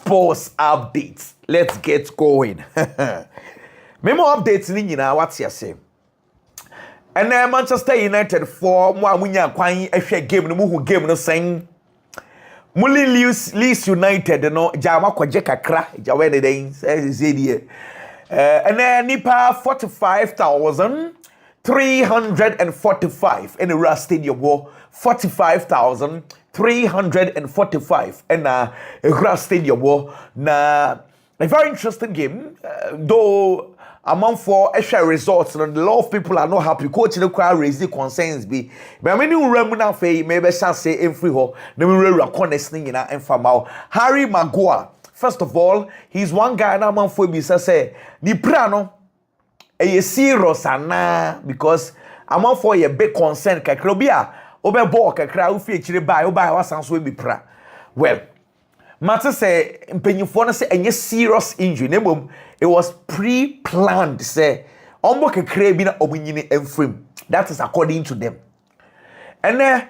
sports updates. Let's get going. Memo updates ni nyina what's you say? And then Manchester United for mo amunya kwan ehwe game no mu game no sen. Muli Leeds United no jama kwaje kakra jawe ne den say die. And then nipa 45,345 in the Rust Stadium war 45,345 and Rust Stadium war na a very interesting game though among for extra results and a lot of people are not happy coach the crowd raise the concerns be but many remuna fe maybe shall say in free ho na me rewra connection nyina enfama Harry Maguire. First of all, he's one guy na man for be say ni prano e serious ana because among for a big concern kakra obi a obe ball kakra u fi chire bai obi wasan so be pra. Well, matter say mpenyifo no say any serious injury nebom it was pre-planned say ombo kakra bi na omunyini emfrem. That is according to them. And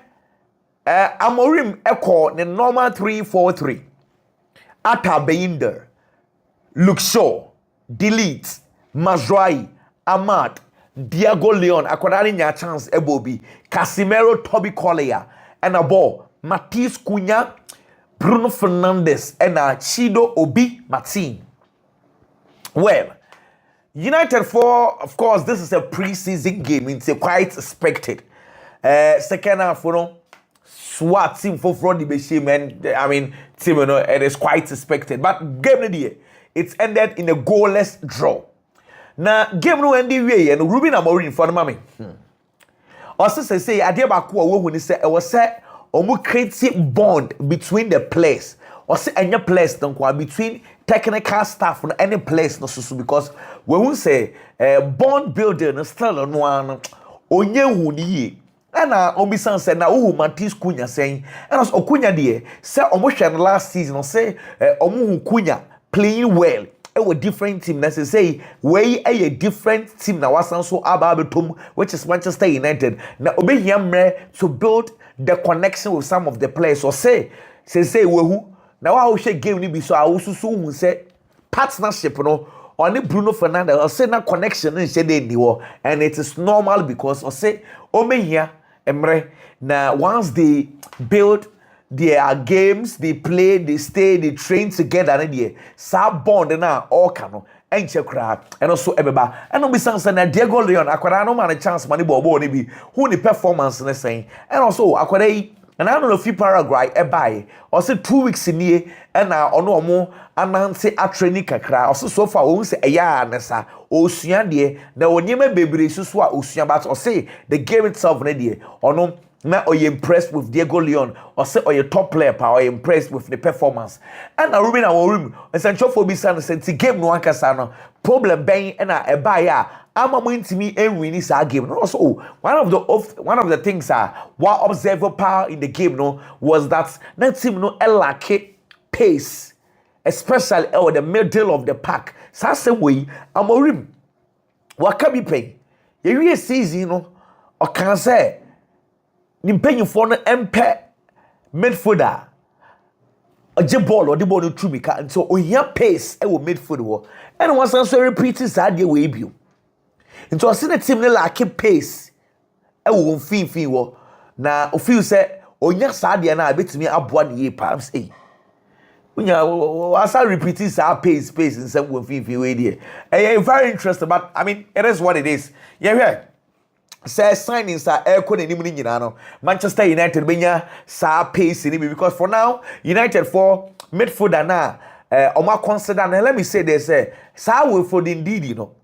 Amorim echo the normal 3-4-3. Atta Beinder, Luke Shaw, Delete, Mazraoui, Ahmad, Diego Leon, akwadari nya chance ebobi, Casemiro, Toby Collier, and a ball, Matheus Cunha, Bruno Fernandes, and Chido Obi Martin. Well, United for, of course, this is a pre-season game. It's quite expected. Second half, you know, SWAT team for fraud man. I mean, team, you know, it is quite expected. But game the it's ended in a goalless draw. Now, game no end way and Ruben Amorim for the mommy. Also say Adebaku when he said it was said creative bond between the players. Or say any place don't between technical staff and any place no so because when we say bond building still on one onye huni and obisan say na who Matheus Cunha saying and as Cunha there say omo last season or say omo Cunha playing well a different team na say we a different team na wasan so ababetom which is Manchester United na obehia mre to build the connection with some of the players or say we now I will share game ni bi so awususu say partnership no on Bruno Fernandes or say na connection in say dey niwo and it is normal because or say omehia emre na once they build their games they play they stay they train together na there sa bond na all kano enche kra and also ebeba and no be sense na Diego Leon akwara no man a chance money bobo ni bi who the performance na saying and also akwara and I don't know if you Paraguay buy or say 2 weeks in here and ono omo announce a training kakra also so far we say eya nesa osua de na onyema bebre susu a osua but or say the game itself na de ono na are you impressed with Diego Leon or say are you top player or you impressed with the performance and na Ruben Amorim essential for be say the game no ankasa no problem ben na e buy ya ama mo ntimi enwin this game no also one of the things what observe power in the game no was that team no lack pace especially at the middle of the pack so same way Amorim waka bi pen ye season no o kan say ni mpanyifo no empe midfielder oje ball or the ball no true mika so ohia pace e wo midfield wo and once so repeat that dey we bio into see the team no lack pace e wo mfinfin wo na o feel say onya saade na betimi aboa ne ye pa say unya asa repeat that pace in some mfinfin we dey very interesting but I mean it is what it is yeah say signings are echo na nimu nyina no Manchester United benya sa pace ni because for now United for midfielder na omo consider na let me say this sa we for the indeed you know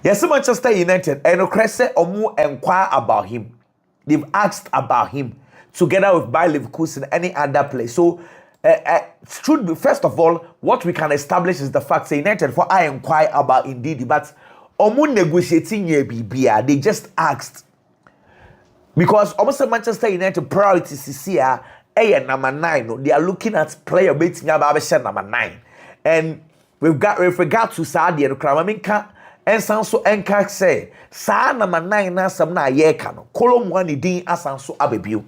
yes Manchester United and Cresse omo enquire about him. They've asked about him together with Bayer Leverkusen and any other place. So should be, first of all what we can establish is the fact say United for I inquire about indeed but omo negotiating here bibia they just asked because almost Manchester United priorities is here number 9 no they are looking at player betting about number 9 and with regard to Saudi and Kramaminka and Sanso Enka say sa number 9 na some na ye ka no kolomwani din asanso abebio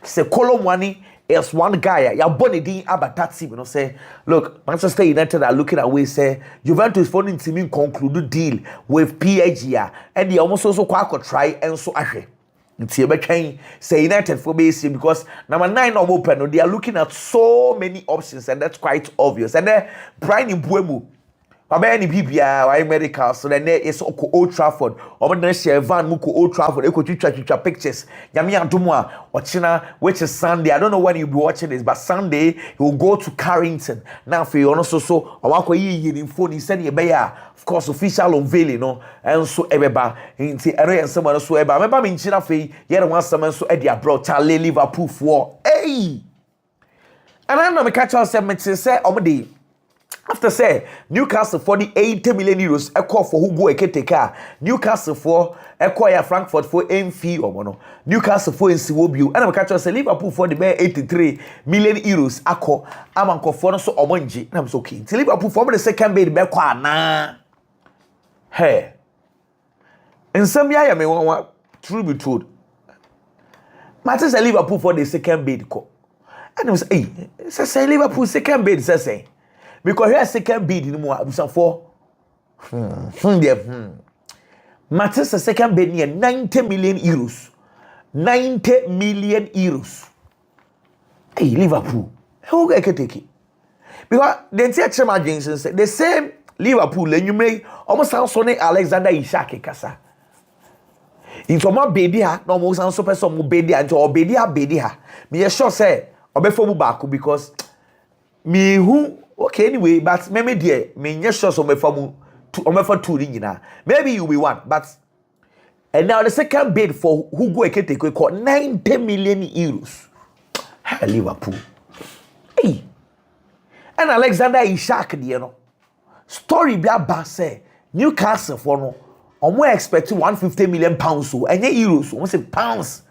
say kolomwani is one guy, ya body din about that team, you know, say, look, Manchester United are looking at ways, say, Juventus funding team conclude deal with PSG, and they almost also quite try and so ashe. Nti ebetwen say United for base because number 9 on open, they are looking at so many options, and that's quite obvious. And then Brian Mbuemu, Abeni Bibia, why medical, so then is Old Trafford, or share van Muko Old Trafford, Eco Chicha pictures, Yamia Dumwa, China, which is Sunday. I don't know when you'll be watching this, but Sunday he will go to Carrington. Now for you also so Awako in phone, he said Yabaya, of course, official unveiling, no, and so Ebeba, into Area and someone so Eba. Remember in China Fee, yet one someone so Eddie abroad, Charlie Liverpool for hey. And I know me catch us say Omadi. After say Newcastle for the 80 million euros, a call for Hugo Eketeka. Newcastle for acquire Frankfurt for MFI or mono. Newcastle for Nsiwobiu. And I'm catching say Liverpool for the 83 million euros. A call. I'm on for so Omonji. And I'm so keen. Till Liverpool for the second bid back na. Hey. In some year, I may want true be told. Matters Liverpool for the second bid call. And it was say Liverpool second bid say. Because here second bid in more for Matters the second bid near 90 million euros. 90 million euros. Hey, Liverpool. Who can take it? Because the entire margins say the same Liverpool and you may almost sound Sonny Alexander Ishak Kasa. Into my baby ha, no more sound super some baby and to baby ha. Me a sure say, or before back because me who. Okay, anyway, but maybe dear, me just show some for two ringina. Maybe you will one, but and now the second bid for Hugo Eketeke called 90 million euros. Hey, Liverpool. Hey, and Alexander Ishak, you know. Story be about say Newcastle for no, or more expecting 150 million pounds so and euros, almost pounds,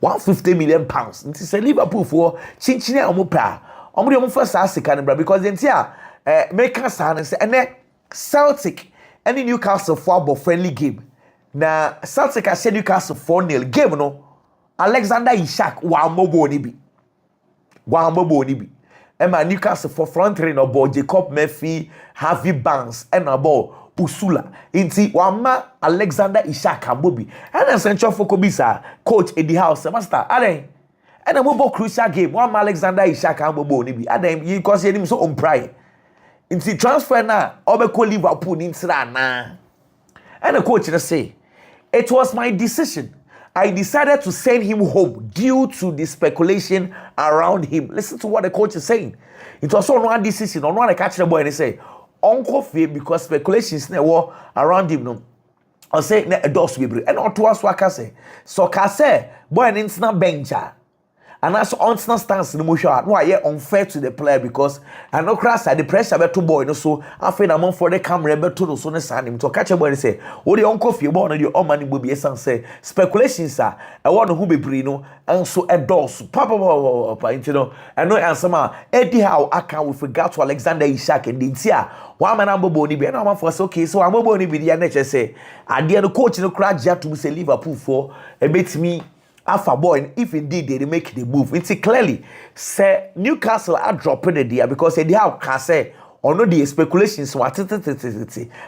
150 million pounds. It is a Liverpool for Chinchina Omopa. I'm first ask because the entire make us and say and Celtic any Newcastle for friendly game. Now Celtic I said Newcastle 4-0 game no. Alexander Ishak wa mobo ni bi. Emma Newcastle for front three no ball Jacob Murphy, Harvey Barnes and a ball Usula. Inti wama Alexander Ishak ambobi. And essential for Kobisa coach in the house master. Ade and a mobile crucial game. One Alexander Ishak and Bobo Nibi. And then you consider him so on pride. In the transfer now, Obeko Liverpool in na. And the coach say, it was my decision. I decided to send him home due to the speculation around him. Listen to what the coach is saying. It was on one decision, on one catch the boy and he say, Uncle Faye, because speculations were around him. No. I say, a dose be and not to us what I say. So I say, boy, and it's not bencher. And that's on stance in the motion. No, I unfair to the player because I know crash the pressure about two boy. No, so I feel I'm on for the camera, but to the son of him to catch a boy and say, "Oh, the uncle feel born and your own money will be a son say speculations, sir. I want who be Brino and so endorse. Papa, you know, I know answer ma. Eddie how I can with regard to Alexander Ishak and Dintia. One man I'm boni be and I'm for okay, so I'm boni be the NHS say. I dare the coach in the crowd to say Liverpool for a bit me. Alpha boy, if indeed they make the move, it's clearly say Newcastle are dropping the deal because they have can say on the speculations what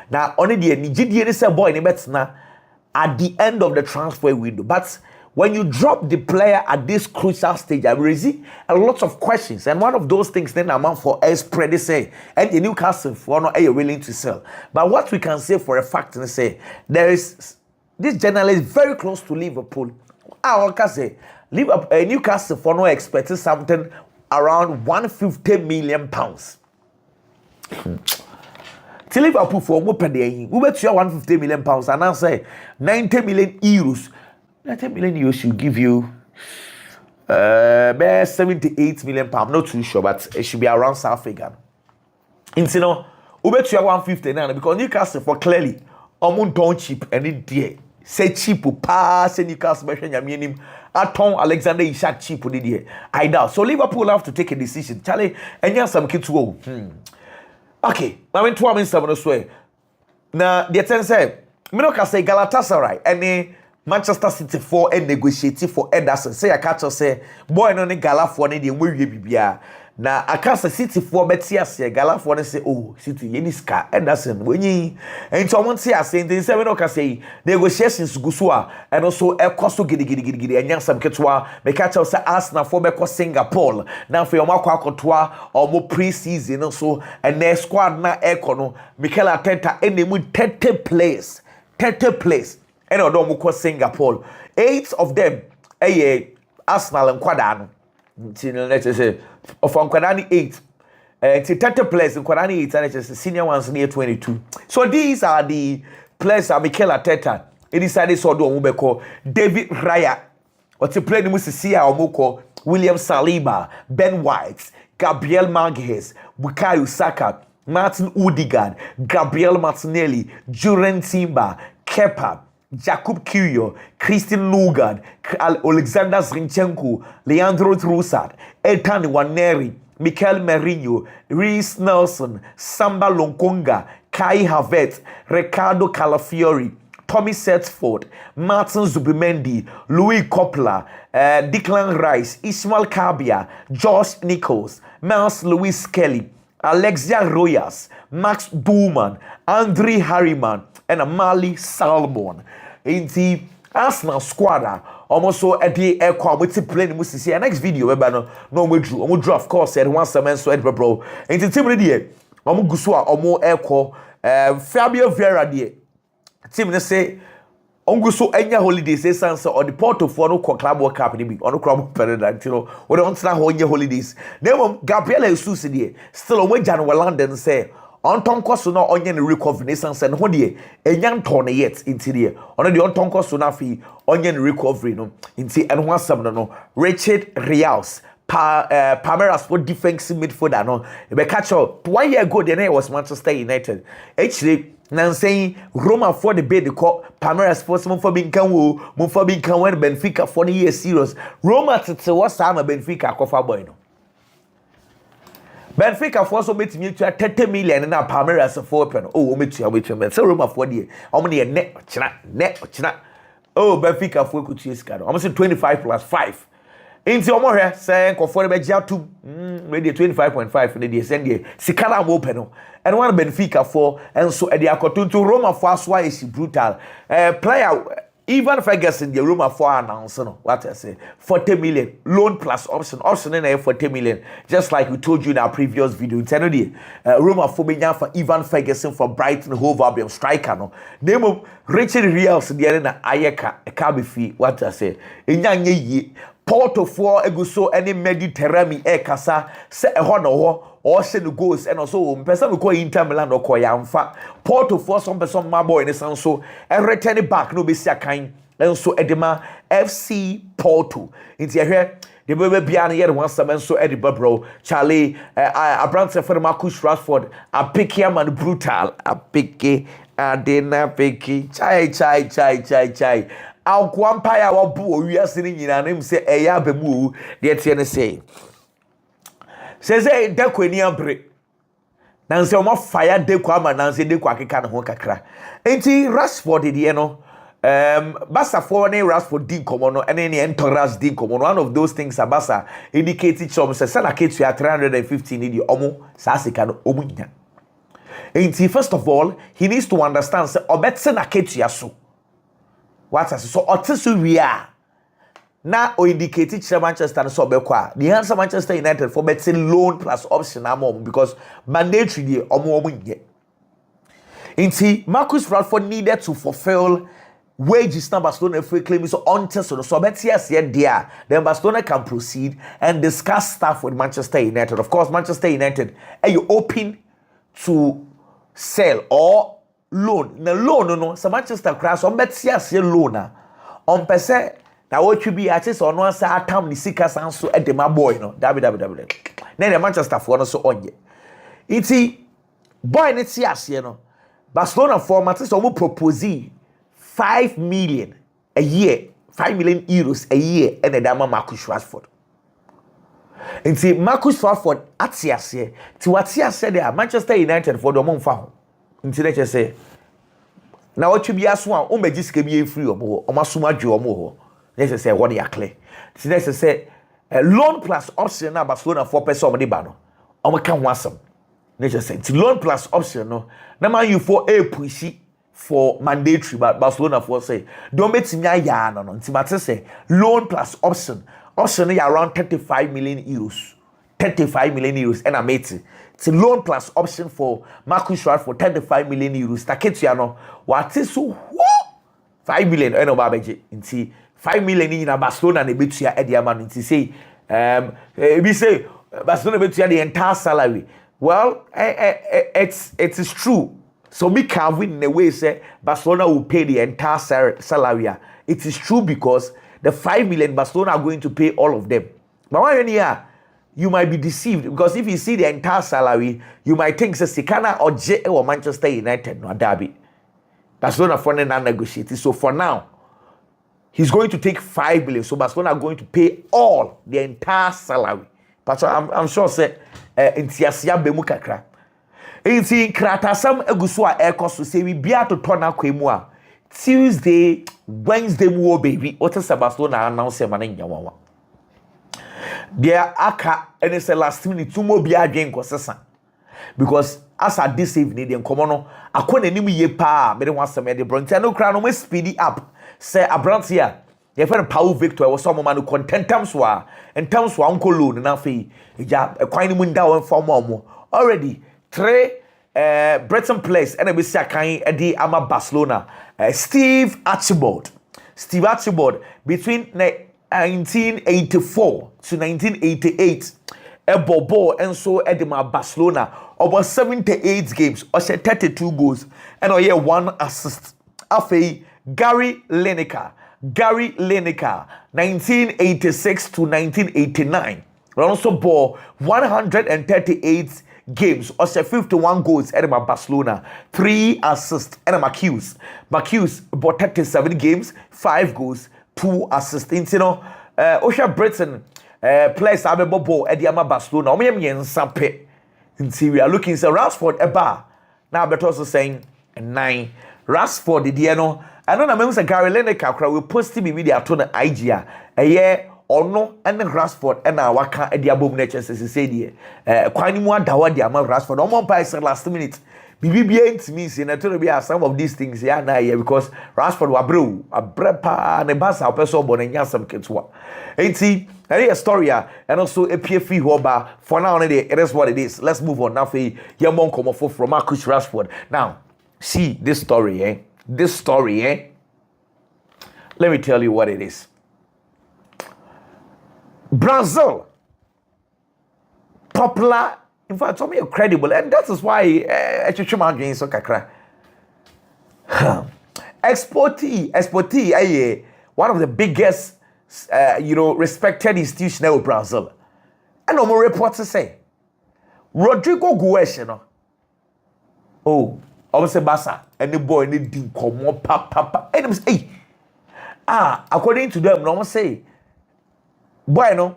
now only the Nigerian say boy in the at the end of the transfer window. But when you drop the player at this crucial stage, I raise a lot of questions, and one of those things then amount for us spread say and the Newcastle for no are willing to sell. But what we can say for a fact and say there is this journalist very close to Liverpool. I can say Newcastle for no expecting something around 150 million pounds. Till Liverpool for more per day, we bet you 150 million pounds and I say 90 million euros. 90 million euros should give you 78 million pounds. Not too sure, but it should be around South Africa. And you know, we bet you 150 now because Newcastle for clearly don't cheap and it dear. Say cheap pass Newcastle mention yaminim aton Alexander Ishak cheap the I doubt. So Liverpool have to take a decision. Charlie, and you have some kids to go. Okay, I went 2 minutes so. Now the attendant said, "Me no can say Galatasaray and Manchester City for a negotiate for Ederson. Say a catcher say, boy no ne gala for ne de we bibia. Na akasa City for betia say gala for ne say oh City ye ska Ederson wenyi. Enti omo ntia say nti say we no ka say negotiations go so a and also e cost gidi enya sam ketwa me catcher say Arsenal for be ko Singapore. Na for omo akwa omo pre-season so and their squad na no Mikel Arteta enemu 30 players. 30 players. And I don't go Singapore. 8 of them, Arsenal and Quadano. Let's say, of Quadani 8. 30 players in Quadani 8, and it's senior ones near 22. So these are the players that Mikel Arteta. He decided to do Mubeko, David Raya, or to play the Musisia Omoko, William Saliba, Ben White, Gabriel Magalhaes, Bukayo Saka, Martin Odegaard, Gabriel Martinelli, Juren Timber, Kepa, Jakub Kiwior, Christian Lugard, Alexander Zinchenko, Leandro Trossard, Ethan Nwaneri, Mikel Merino, Reece Nelson, Samba Lonkonga, Kai Havertz, Ricardo Calafiori, Tommy Setford, Martin Zubimendi, Louis Coppola, Declan Rice, Ismail Kabia, Josh Nichols, Miles Lewis Kelly, Alexia Royas, Max Duman, Andre Harriman, and Amali Salmon. In the Arsenal squad, almost so a day air call with playing Musisi. Next video, no, we drew, of course, at once a man so Edinburgh Bro. In the team of the year, Gusua or more air call, Fabio Vieira, dear. Team, they say, Onguso enya holidays say sansa or the port of one club work up in on club period you know we don't stand holidays. Then Gabriel Jesus there still on January London say on tonko no onye recovery sansa no de enya ntone yet into there on the on tonko na fi onye recovery no into and one some no Richard Rios Palmeiras for defensive midfielder no be catch up 1 year ago then it was Manchester United actually now saying Roma for the bid the call Palmeiras for some for being can when Benfica 40 years serious Roma to what time Benfica cover boy no Benfica for so meet me to 30 million and now Palmeiras for pen oh me to so Roma for the only net china oh Benfica for could chase card I'm saying 25 plus 5 into omo here say for the beja to maybe 25.5 in the send the sikala am open no and one Benfica for and so e dey akoto to Roma for aswa is brutal player even Ferguson the Roma for announce no what I say 40 million loan plus option in 40 million just like we told you in our previous video tell you Roma for benya for Ivan Ferguson for Brighton Hove Albion striker no name of Richard Rios the na ayeka kabefi what I say enya ye Porto for eguso any Mediterranean kasa se ho no ho or se the goals and also person we call Inter Milan or Koyamfa Porto for some person my boy in the so and return it back no be sia kind and so edema FC Porto into here the baby beyond here one seven so Edinburgh bro Charlie a brand for Marcus Rashford a picky man brutal a picky adena picky chai I'll go umpire or boo, we are sitting in an name say a yabamu, the Etienne say. Says a dequenia break. Nancy on fire de quama, Nancy de quakikan honkakra. Ain't he Rashford, the no? Bassa for any Rashford din common and any entourage din common. One of those things, Abassa indicated some says, Sana Kate, you are 315 in the Omo, Sassican Omunya. Ain't he, first of all, he needs to understand, say, Obetsena Kate Yasu. What as so otisu we are now or indicated Manchester and so bekwa the answer Manchester United for betting loan plus option among because mandatory the omo inti Marcus Rashford needed to fulfill wages now Barcelona free claim so until so betia said there then Barcelona can proceed and discuss stuff with Manchester United. Of course Manchester United are you open to sell or loan na loan no so Manchester crash on betia say loan on pese na what you be artist on one say atam ni sika san so e de my boy no www na the Manchester for no so onye iti boy ne ti ase no Barcelona for Manchester so propose 5 million a year 5 million euros a year and the dama Marcus Rashford iti Marcus Rashford atiase ti watiase there Manchester United for the monfa nti let say na what bi aso a o magi sika bi free omo o maso madwe omo ho let's say what they are clear see let's say loan plus option na Barcelona 4% omo de ba no omo ka ho asem let's say loan plus option no na man you for a pushy for mandatory, but Barcelona for say don't make me ya no. Ntimate say loan plus option is around 35 million euros. 35 million euros and I made it. It's a loan plus option for Marcus Rashford for 35 million euros. Taketia no what is so 5 million eno babeje. Inti 5 million in Barcelona ne betu ya Eddie man inti say we say Barcelona betu ya the entire salary. Well, it is true. So me can win in a way say Barcelona will pay the entire salary. It is true because the 5 million Barcelona are going to pay all of them. But when you might be deceived because if you see the entire salary, you might think say Sikana or J or Manchester United no derby. Barcelona for now negotiate. So for now, he's going to take 5 million. So Barcelona are going to pay all the entire salary. But I'm sure say Intiasia Bemu kakra. Inti kratasam eguso a ekoso say we bia to turn akwemu a Tuesday Wednesday wo baby what is Barcelona announce man nyawawa there aka any say last minute tumo bia adwen kosesa because as at this evening the nkomo no akona nim ye pa me de wasem de brontia no kra no mo speedy up say abrantia ye fa Paul Victor was some man contentam so a entam so anko loan na fe eja kwan ni mu nda won form mo already 3 Breton players and we see Eddie Ama Barcelona Steve Archibald between 1984 to 1988 Bobo and so Edema Barcelona over 78 games or 32 goals and oh yeah 1 assist afei Gary Lineker 1986 to 1989 also ball 138 games or 51 goals at Barcelona 3 assists and Marcus bought 37 games 5 goals 2 assists you know Osha Britain players abebo ball at Barcelona we are looking at Rashford eba now but also saying 9 Rashford the Diano I don't know say Gary Lineker will post him media to the IG a year or no and Rashford and our waka at the above nature says say die kwani mu adawa dia ma Rashford on by last minute BBBA to me say na to be some of these things yeah na here because Rashford wa bro abrepa ne basa person bo na nya some ketwa enti a story and also a PFE hoba for now it is what it is. Let's move on now for Yamon come from Marcus Rashford. Now see this story let me tell you what it is. Brazil, popular, in fact, some credible, and that is why exportee, one of the biggest, respected institutions in Brazil. And no more reports say, Rodrygo Goes, obviously Barca, and the boy need to come more papa, and hey, according to them, no say. Boy no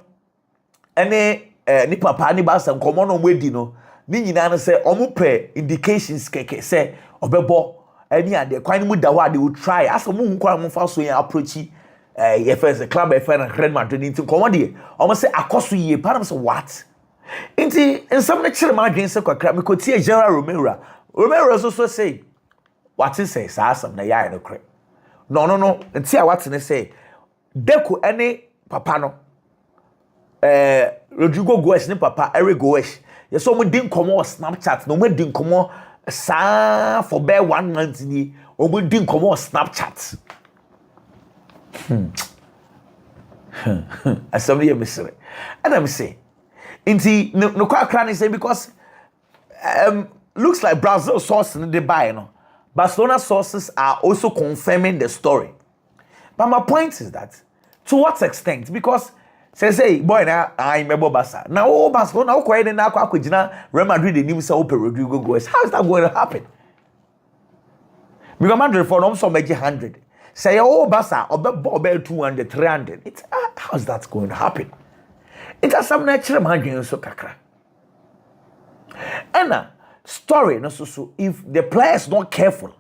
ene ni papa ni Barca nkomo no wedi no ni nyina no say omo pe indications keke say obebo ani ade kwan mu da wa they will try as omo nkwa mo fa so yan approach ye first club e fan Real Madrid nti nkomo de omo say akoso ye pa say what nti ensam na kire ma adwen say kwakra me kotie General Romero so say what is say sa asam na ya no kre no nti a what ne say Deco any papa no Rodrygo Goes ni papa Eric Goes yes so mo din komo Snapchat no mo din komo sa for bear 1 month ni o mo din komo Snapchat asomni ye misere and I'm say inti no kwa kran say because looks like Brazil source in the buy no Barcelona sources are also confirming the story but my point is that to what extent because say boy na I remember Barca. Now Barcelona now quiet na akwa Real Madrid the name say Rodrygo Goes. How is that going to happen? Because Madrid for them some 100. Say Barca or 200 300. It's how is that going to happen? It has some natural margin so kakra. And story no so if the player is not careful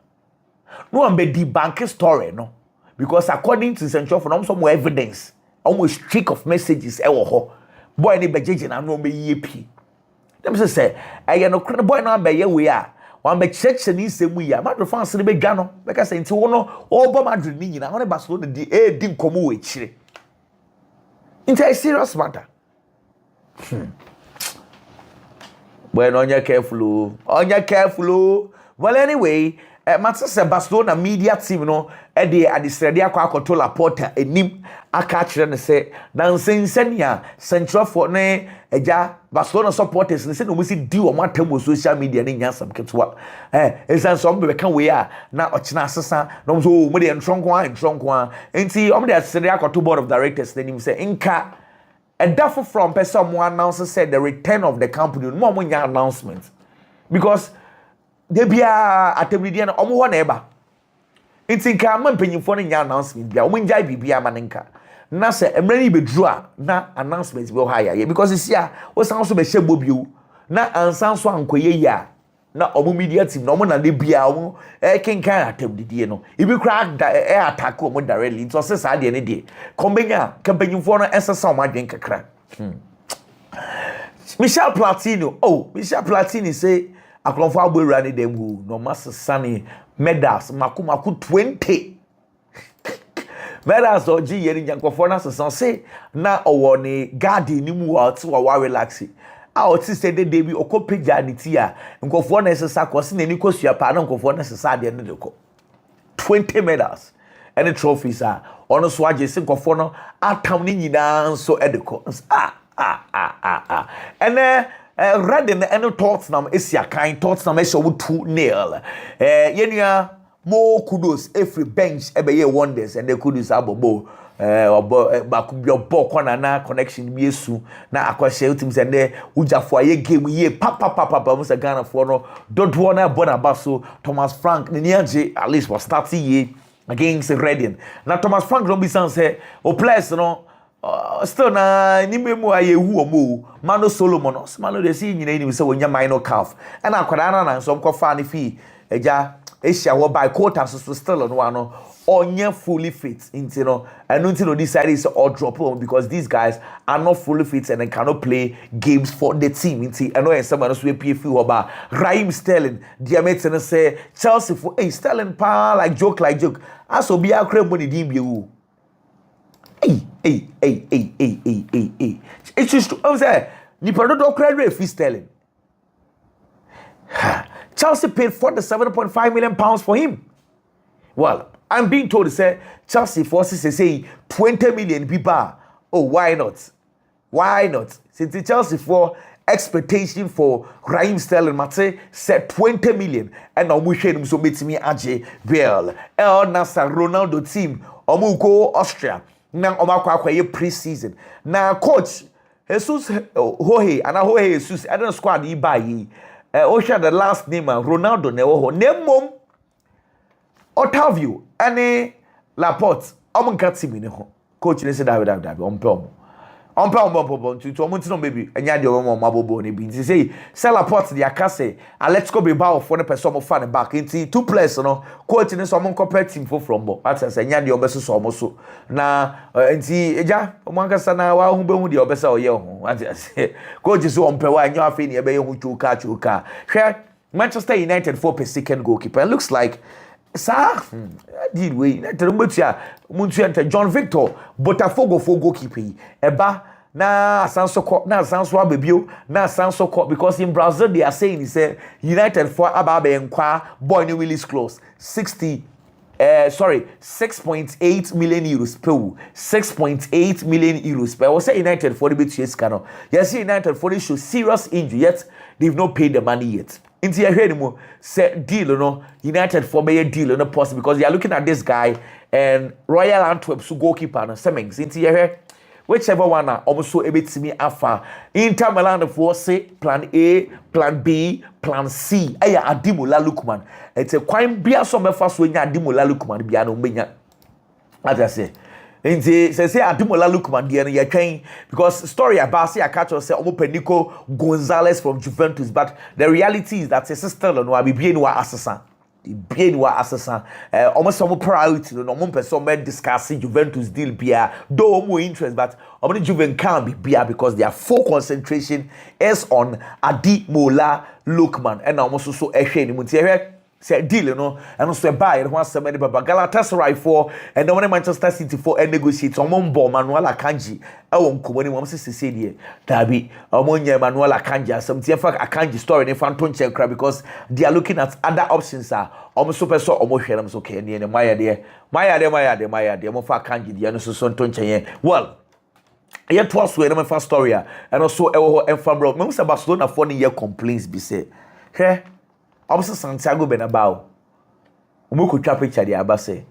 no one be debunk story no because according to central for some more evidence almost streak of messages e wo ho boy ni bejeje na no be yepi dem say no boy na be ye we a wan be church ni semu ya Madrid fans ni be dwa no be ka say nti wo no obo Madrid ni nyina won Barcelona di di nkomo we chire nti a serious matter bueno onya careful well anyway Manchester Barcelona media team no de adisrede akwakoto Laporta enim aka kire ne se na nsensenia central for ne eja Barcelona supporters ne se no musi di o matam social media ne nyasam ketwa esan so mbe ka we a na ochina asesa no so mo de ntronko enti o de adisrede akwato board of directors ne nim se nka therefore from person mo announce said the return of the company no mo nya announcement because they be atemridia na omo ho na eba nti nka ma mpanyimfo no nya announcement bia omo njai bibia ma nenka na se emre ni bedru a na announcement bi o ha ya because isi a o san so be hyebo biu na ansan so ankoye ya na omo media team na omo na de bia omo kenkan atemdidie no ibi kra attack omo directly nti o se sa de ne de kombenya kampanyimfo no esesa omo adwen kakra Michel Platini say aklonfo agbewura ne dem hu no masesane medals makumaku 20 medals oji yeri nyankofo na sesan say na owo ne garden ni mu out wa relax a oti say de bi okopeja ne ti a nkofo na sesa kwose na ni kosua pa na nkofo na sesa de ne de ko 20 medals and trophies a ono so age se nkofo no atam ni nyina so edeko and red in the end Tottenham is your kind Tottenham is your 2-0 yenya more kudos every bench ebe ye wonders and the kudos abobo ba ku bi obo kona na connection bi esu na akwahye utim se ne ujafo aye game ye papa musa Ghana for no dodo na bona baso Thomas Frank ni niaje at least was starting ye against Reading na Thomas Frank don't be say o players no still na ni memu aye hu omo Mano Solomon Mano de si nyina ni se wonya minor calf and akwada na nso mkofa ne fi eja Asia wo by quarters so still no one onye fully fit into no and until no decide is all drop on because these guys are not fully fit and they cannot play games for the team into I know someone else we PFU about Raheem Sterling diameter say Chelsea for Sterling pa like joke as obi akra money dim bi wu it's just to say ni product credit free Sterling Chelsea paid £47.5 million for him. Well, I'm being told to say Chelsea forces to say 20 million people. Oh, why not? Why not? Since the Chelsea for expectation for Raheem Sterling Mate said 20 million and now we share him so meet me Aje Biel El Nasser Ronaldo team Omuko Austria now Omakwa pre-season. Now coach Jesus Hohe and Hohe Jesus I don't squad he buy Osha the last name Ronaldo newo name mom Otavio ane Laporte omunka team ne ho coach ne say David ompom to omuntino baby enya de omo mabobo ne bi nti say Laporte de akase Atletico Bilbao for ne person of fan back nti two players no coach ne so omunko team for from bo ata say enya de obeso so omo so na nti eja omankasa na wa hu behu de obesa oye ho ata say coach so ompewa anya afi ne ebe ye hu chuka hwe Manchester United for per second goalkeeper it looks like sir did we muntu enter John Victor Botafogo for goalkeeper eba na Sansoko na Sanswa bebio na Sansoko because in Brazil they are saying he said United for ababe enkwa boy no release close 6.8 million euros per 6.8 million euros per was say United for the bit chase cano yes United for the show serious injury yet they've not paid the money yet into your head more set deal no United for a deal no possible because you are looking at this guy and Royal Antwerp so goalkeeper no Semmings into your head whichever one almost so a bit to me afa Inter Milan for say plan A plan B plan C aya Ademola Lookman it's a quite bia so me first when Ademola Lookman bia no menya as I say nti say Ademola Lookman dey no yetwen because story about say I catch us say Nico Gonzalez from Juventus but the reality is that it's still no abibie no asesa Bien wa asesa almost some priority no mo person be discuss Juventus deal bia though more interest but omo Juventus can be bia because their full concentration is on Ademola Lookman and almost so ehwe ni mutie say deal no and so buy it one seven baba Galatasaray for and then when Manchester City for and negotiate omo ball Manuel Akanji e won komoni mo se die dabi omo nya Manuel Akanji something fact Akanji story ne fanton chenkra because they are looking at other options omo so person omo hwe nam so ke ne maya de mo fa Akanji de no so nton chen well yet twas we na fa story and also e wo emfa bro me say Barcelona for ne year complaints be say hwe Obso Santiago Bernabeu. Umuko twa picture de aba say.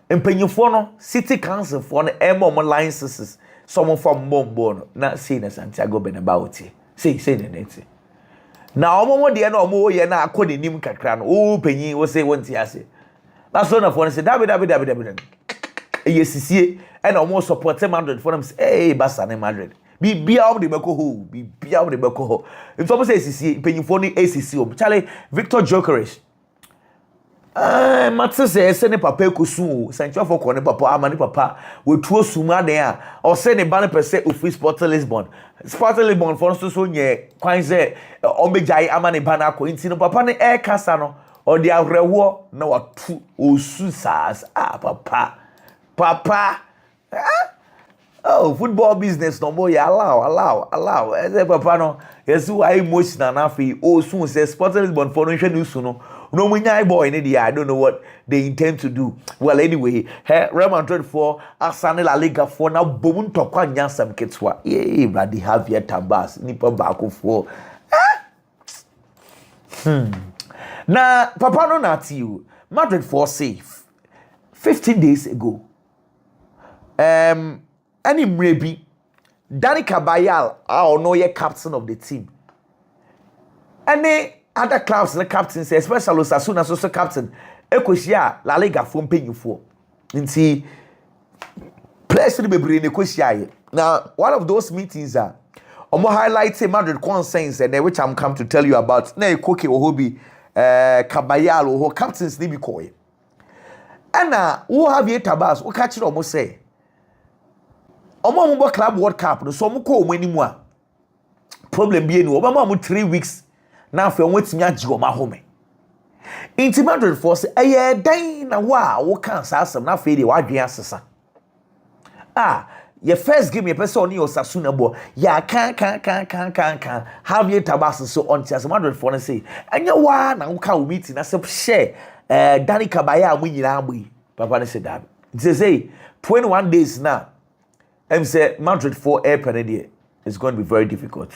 Empanyifo no city council for no emo licenses someone from Bombo no na say na Santiago Bernabeu ti. Say na neti. Na omo de na omo ye na akọ nim kakra no. O panyin wo say wonti ase. Na so na for no say dabi. Eye sisie e na omo support Madrid for them say hey Barca na Madrid. Bibia of the Beko, Bibia of the Beko. It's almost ACC, paying for the ACC. Charlie, Victor Jokeres. Matse say, send a papa kusu, Sancho for corner papa, Amani papa, with two suma there, or send a banner per se of free Sport Lisbon. Sport Lisbon for us to so ye, quite say, Omejai Amani Banako, in papa ne air casano, or the Avrewo, no a two o susas. Papa. Oh, football business no more. Allow. As a papa no, yes, why emotional na fi. Oh, soon says Sport Lisbon for no news no. No munyai boy in the I don't know what they intend to do. Well, anyway, Real Madrid for Arsenal La Liga for now. Bomun tokwa nyansam ketwa. Yeah, brady Javier Tabas nipa baako for. Na papa no na you. Madrid for safe. 15 days ago. Any maybe Dani Cabayal or no ye captain of the team. Any other clubs the captains, especially Osasuna also captain, Ekosia La Liga from paying you for. Inti players to be bring Ekosia. Now one of those meetings are omo highlights Madrid concerns and which I'm come to tell you about. Na Ekoke Ohobi Cabayal or captains ni bi koy. And who have ye tabas? Who catch it almost say. Omo club World Cup no so mo ko omo animu a problem bi eni obama mo 3 weeks na afa wetimi agi o ma home inti Madrid force eye dan na wo kan sa asem na afa de wadwen asesa your first game your person oni Osasuna bo ya kan have you tabas so on tia Madrid for say anya wa na wo ka o meeting na se share Dani Kabaya mo nyina agbo papa ne say that say 21 days now. I'm say Madrid for air penalty is going to be very difficult.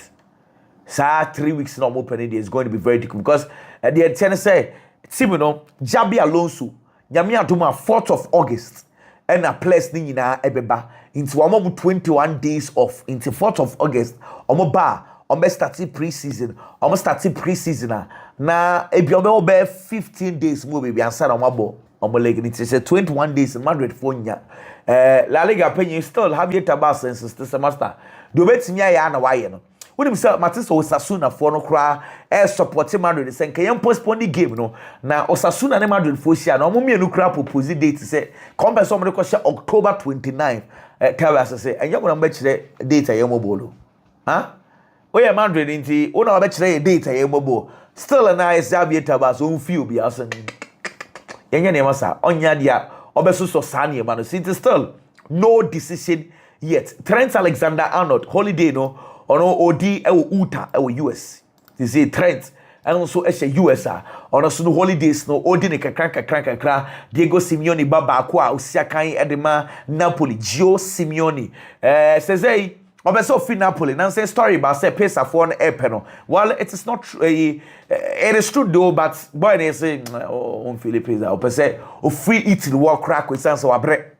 Sa 3 weeks normal penalty is going to be very difficult because at the end say Simino Jabi Alonso Nyame adoma 4th of August and a place ni nyina ebeba into omo 21 days off into 4th of August omo ba omo start pre-season na ebi omo be 15 days mo be answer omo bo omo leg it say 21 days in Madrid for nya La Liga penny still have yet about since the semester. Do bet me ya na why no. When himself Matis Osasuna for no cry support Madrid say can postpone the game no. Na Osasuna ne Madrid for share no mo me no cry propose date say come person mo share October 29. Tell us say and you go number chire date ya mo bolo. Oya Madrid inti una ba chire date ya mo bo. Still na is have yet about so feel be asan. Yenya ne masa onya dia obeso so sane man still no decision yet. Trent Alexander-Arnold holiday no ono odi Utah US. They say Trent and also US ono so no holidays no odi ne kakra Diego Simeone baba kwa osiakan edema Napoli Gio Simeone say obeso fi Napoli nan say story about say pesa for no epeno. Well, it is not it is true though, but boy they say on Philippe is o say o free eating work crack with sense of abre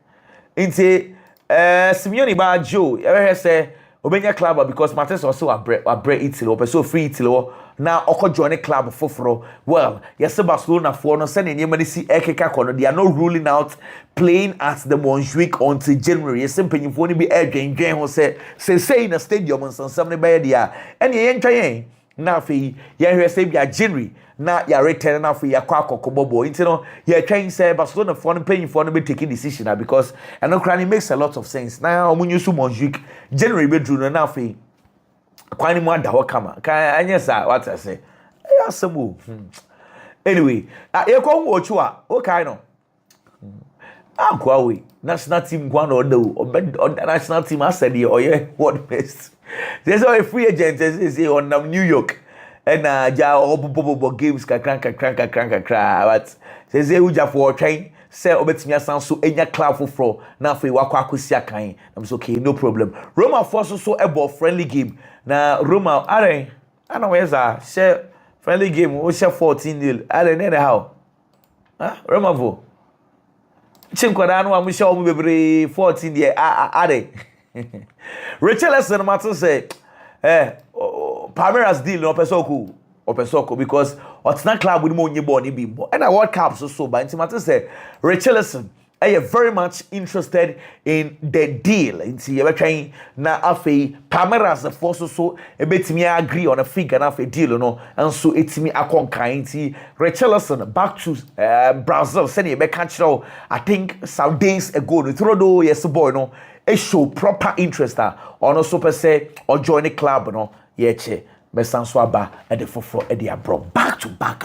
inte Simeone ba Joe ever say obenya club because Martinez also abre eating o so free eating na oko join club foforo. Well, yes Barcelona for no send any money see ekeka kono they are not ruling out playing at the Montjuic until January. Yes mpanyimfo ni bi edwen ho say in a stadium and some ne be dia ene yen twan na fe ya hwe say bia January na ya return na fe ya kwa kokobobo nti no ya twen say Barcelona for no paying for no be taking decision because and no crane makes a lot of sense na omunyu Montjuic January be dru no na fe kwani mu ada ho kama kan anya sa what I say ya semu anyway e ko hu ochu a o kai no Akwawe national team kwa no the national team has said oye what best there's a free agent say on New York and ja obobobo games kakranka but say uja for train say obetimi asan so enya club for na fe wakwa akosi akan I'm so okay no problem Roma force so ebo friendly game na Roma are ana we za share friendly game we share 14-0 are ne how Roma vo Chinkwada no am show me bebre 14 there ade Richarlison matter say Palmeiras deal no pesoko because Otsna club with mo nyebo ni bimbo and a World Cup so but matter say Richarlison I very much interested in the deal nti ye betwen na afei Palmeiras the force so ebetimi agree on a figure na afei deal no and so etimi akonkan nti Richarlison back to Brazil send ye be catch I think some days ago no throw yes boy no e show proper interest on also per se or join the club no ye che be sanso aba e de fofo e de abro back to back